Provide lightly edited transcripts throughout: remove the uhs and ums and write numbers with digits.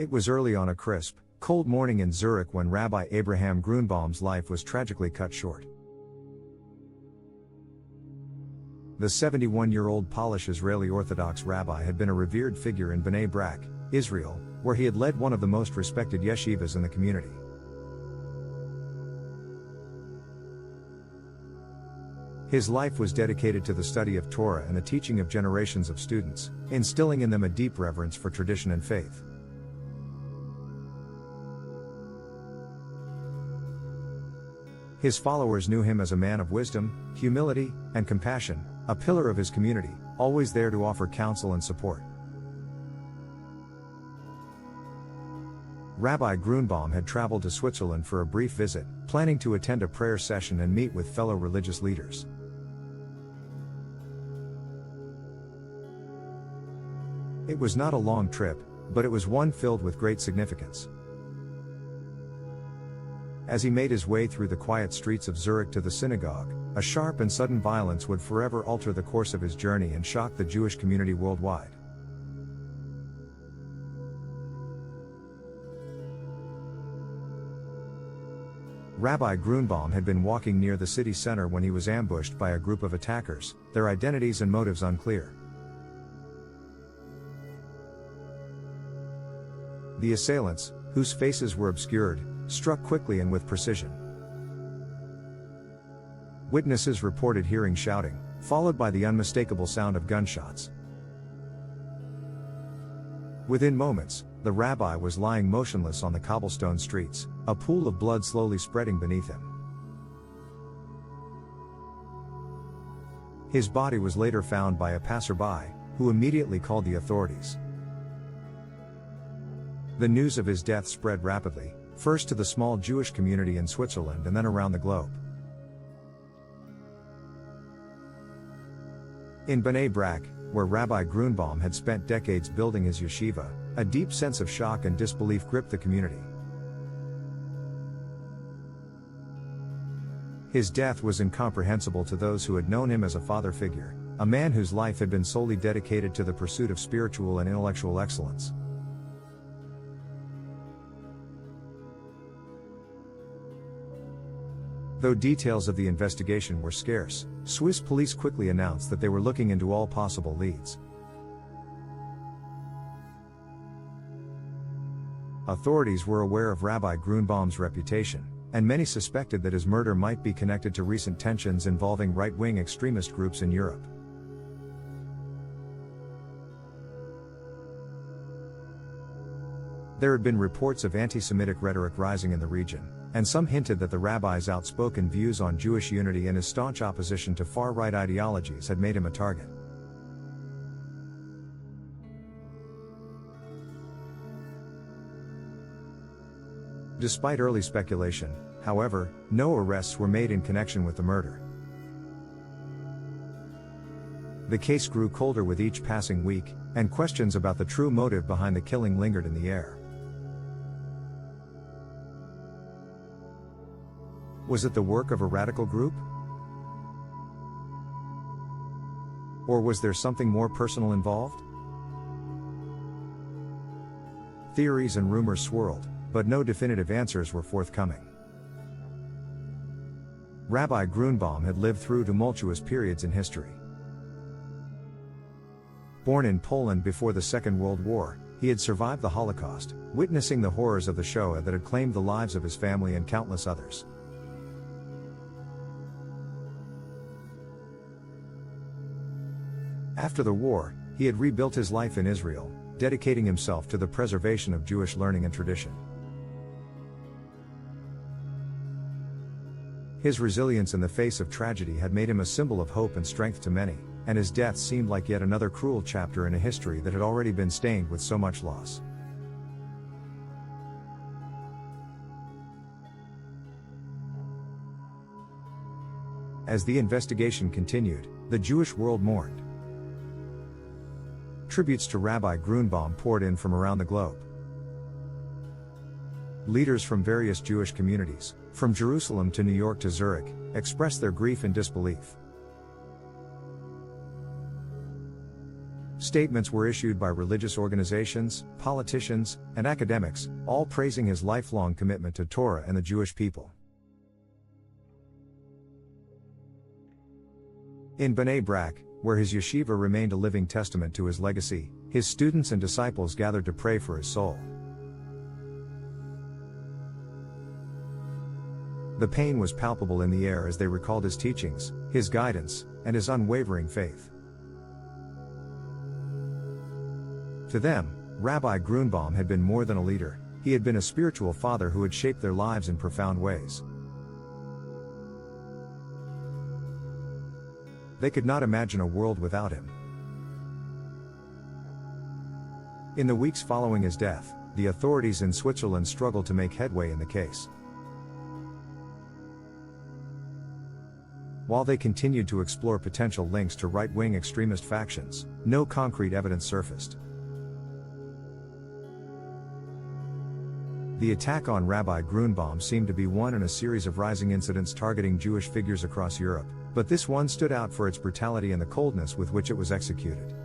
It was early on a crisp, cold morning in Zürich when Rabbi Abraham Grünbaum's life was tragically cut short. The 71-year-old Polish-Israeli Orthodox rabbi had been a revered figure in Bnei Brak, Israel, where he had led one of the most respected yeshivas in the community. His life was dedicated to the study of Torah and the teaching of generations of students, instilling in them a deep reverence for tradition and faith. His followers knew him as a man of wisdom, humility, and compassion, a pillar of his community, always there to offer counsel and support. Rabbi Grünbaum had traveled to Switzerland for a brief visit, planning to attend a prayer session and meet with fellow religious leaders. It was not a long trip, but it was one filled with great significance. As he made his way through the quiet streets of Zurich to the synagogue, a sharp and sudden violence would forever alter the course of his journey and shock the Jewish community worldwide. Rabbi Grünbaum had been walking near the city center when he was ambushed by a group of attackers, their identities and motives unclear. The assailants, whose faces were obscured, struck quickly and with precision. Witnesses reported hearing shouting, followed by the unmistakable sound of gunshots. Within moments, the rabbi was lying motionless on the cobblestone streets, a pool of blood slowly spreading beneath him. His body was later found by a passerby, who immediately called the authorities. The news of his death spread rapidly, first to the small Jewish community in Switzerland and then around the globe. In Bnei Brak, where Rabbi Grünbaum had spent decades building his yeshiva, a deep sense of shock and disbelief gripped the community. His death was incomprehensible to those who had known him as a father figure, a man whose life had been solely dedicated to the pursuit of spiritual and intellectual excellence. Though details of the investigation were scarce, Swiss police quickly announced that they were looking into all possible leads. Authorities were aware of Rabbi Grünbaum's reputation, and many suspected that his murder might be connected to recent tensions involving right-wing extremist groups in Europe. There had been reports of anti-Semitic rhetoric rising in the region, and some hinted that the rabbi's outspoken views on Jewish unity and his staunch opposition to far-right ideologies had made him a target. Despite early speculation, however, no arrests were made in connection with the murder. The case grew colder with each passing week, and questions about the true motive behind the killing lingered in the air. Was it the work of a radical group? Or was there something more personal involved? Theories and rumors swirled, but no definitive answers were forthcoming. Rabbi Grünbaum had lived through tumultuous periods in history. Born in Poland before the Second World War, he had survived the Holocaust, witnessing the horrors of the Shoah that had claimed the lives of his family and countless others. After the war, he had rebuilt his life in Israel, dedicating himself to the preservation of Jewish learning and tradition. His resilience in the face of tragedy had made him a symbol of hope and strength to many, and his death seemed like yet another cruel chapter in a history that had already been stained with so much loss. As the investigation continued, the Jewish world mourned. Tributes to Rabbi Grünbaum poured in from around the globe. Leaders from various Jewish communities, from Jerusalem to New York to Zurich, expressed their grief and disbelief. Statements were issued by religious organizations, politicians, and academics, all praising his lifelong commitment to Torah and the Jewish people. In Bnei Brak, where his yeshiva remained a living testament to his legacy, his students and disciples gathered to pray for his soul. The pain was palpable in the air as they recalled his teachings, his guidance, and his unwavering faith. To them, Rabbi Grünbaum had been more than a leader, he had been a spiritual father who had shaped their lives in profound ways. They could not imagine a world without him. In the weeks following his death, the authorities in Switzerland struggled to make headway in the case. While they continued to explore potential links to right-wing extremist factions, no concrete evidence surfaced. The attack on Rabbi Grünbaum seemed to be one in a series of rising incidents targeting Jewish figures across Europe, but this one stood out for its brutality and the coldness with which it was executed.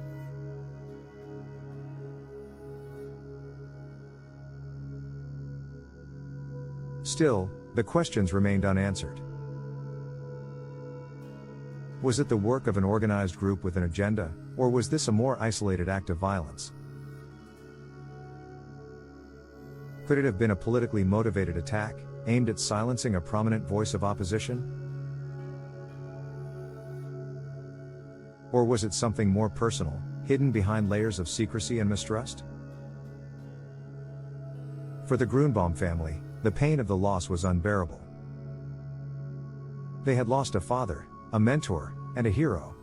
Still, the questions remained unanswered. Was it the work of an organized group with an agenda, or was this a more isolated act of violence? Could it have been a politically motivated attack, aimed at silencing a prominent voice of opposition? Or was it something more personal, hidden behind layers of secrecy and mistrust? For the Grünbaum family, the pain of the loss was unbearable. They had lost a father, a mentor, and a hero.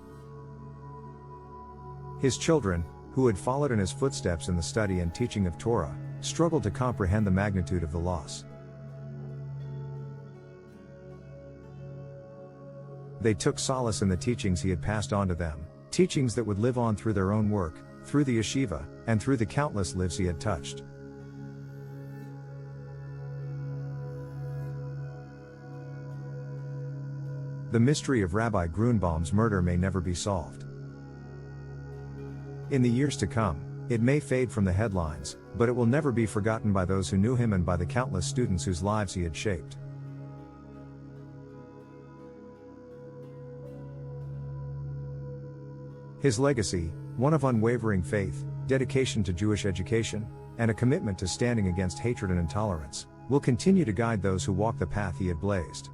His children, who had followed in his footsteps in the study and teaching of Torah, struggled to comprehend the magnitude of the loss. They took solace in the teachings he had passed on to them, teachings that would live on through their own work, through the yeshiva, and through the countless lives he had touched. The mystery of Rabbi Grünbaum's murder may never be solved. In the years to come, it may fade from the headlines, but it will never be forgotten by those who knew him and by the countless students whose lives he had shaped. His legacy, one of unwavering faith, dedication to Jewish education, and a commitment to standing against hatred and intolerance, will continue to guide those who walk the path he had blazed.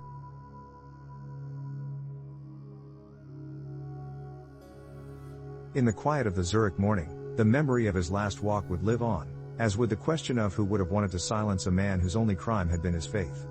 In the quiet of the Zürich morning, the memory of his last walk would live on, as would the question of who would have wanted to silence a man whose only crime had been his faith.